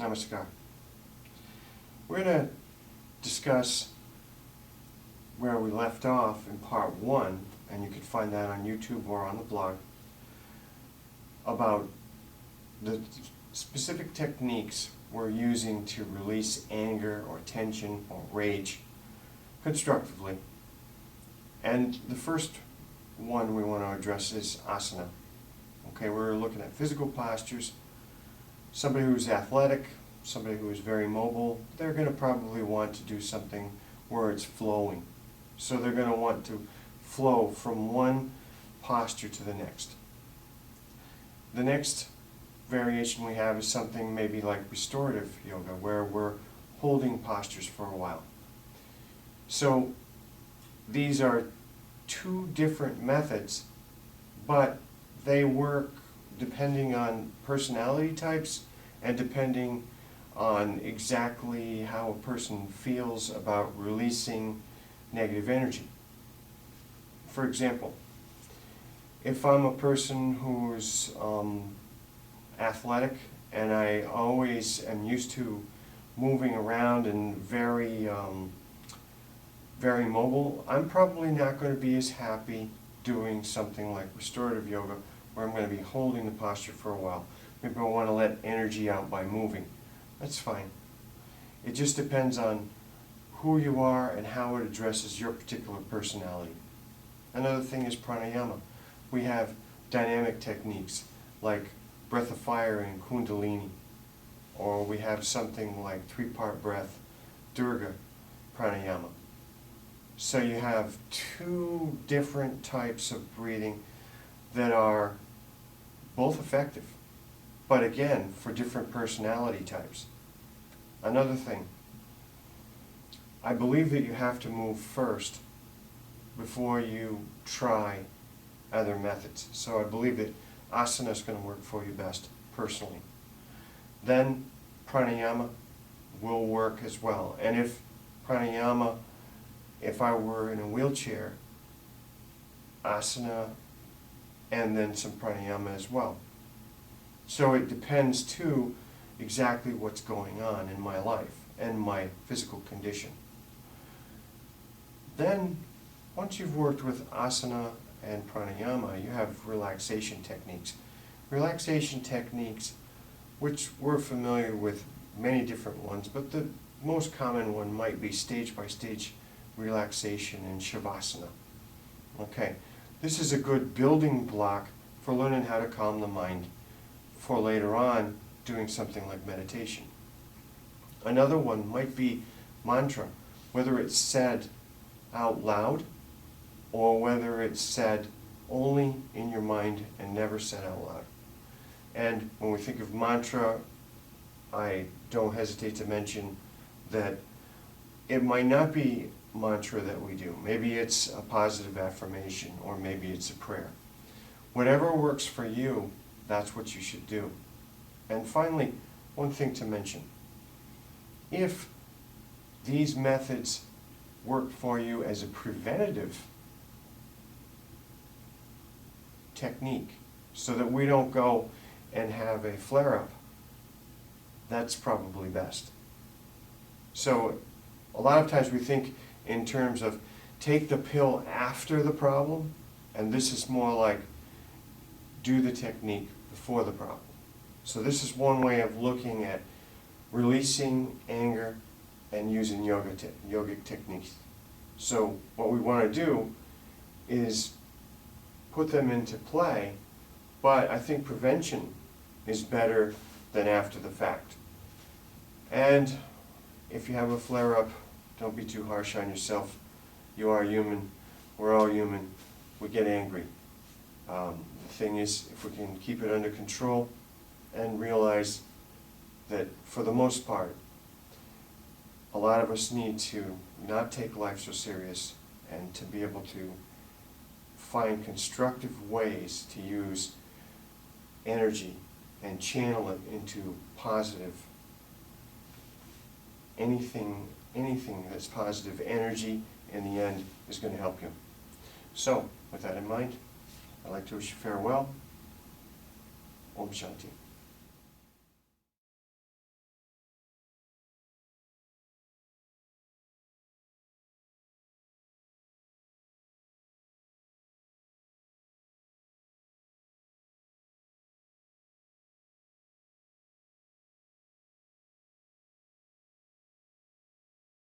Namaskar. We're going to discuss where we left off in part 1, and you can find that on YouTube or on the blog, about the specific techniques we're using to release anger or tension or rage constructively. And the first one we want to address is asana. Okay, we're looking at physical postures. Somebody who's athletic, somebody who is very mobile, they're going to probably want to do something where it's flowing. So they're going to want to flow from one posture to the next. The next variation we have is something maybe like restorative yoga, where we're holding postures for a while. So these are two different methods, but they work depending on personality types and depending on exactly how a person feels about releasing negative energy. For example, if I'm a person who's athletic and I always am used to moving around and very mobile, I'm probably not going to be as happy doing something like restorative yoga, where I'm going to be holding the posture for a while. Maybe I want to let energy out by moving. That's fine. It just depends on who you are and how it addresses your particular personality. Another thing is pranayama. We have dynamic techniques like breath of fire and kundalini, or we have something like 3-part breath, durga pranayama. So you have two different types of breathing that are both effective, but again, for different personality types. Another thing, I believe that you have to move first before you try other methods. So I believe that asana is going to work for you best, personally. Then pranayama will work as well. And if pranayama, if I were in a wheelchair, asana and then some pranayama as well. So it depends too exactly what's going on in my life and my physical condition. Then, once you've worked with asana and pranayama, you have relaxation techniques. Relaxation techniques, which we're familiar with many different ones, but the most common one might be stage-by-stage relaxation in shavasana. Okay, this is a good building block for learning how to calm the mind for later on doing something like meditation. Another one might be mantra, whether it's said out loud or whether it's said only in your mind and never said out loud. And when we think of mantra, I don't hesitate to mention that it might not be mantra that we do. Maybe it's a positive affirmation, or maybe it's a prayer. Whatever works for you, that's what you should do. And finally, one thing to mention. If these methods work for you as a preventative technique, so that we don't go and have a flare-up, that's probably best. So a lot of times we think in terms of take the pill after the problem, and this is more like do the technique before the problem. So this is one way of looking at releasing anger and using yogic techniques. So what we want to do is put them into play, but I think prevention is better than after the fact. And if you have a flare-up, don't be too harsh on yourself. You are human. We're all human. We get angry. The thing is, if we can keep it under control and realize that for the most part, a lot of us need to not take life so serious and to be able to find constructive ways to use energy and channel it into positive, anything that's positive energy in the end is going to help you. So, with that in mind, I'd like to wish you farewell. Om Shanti.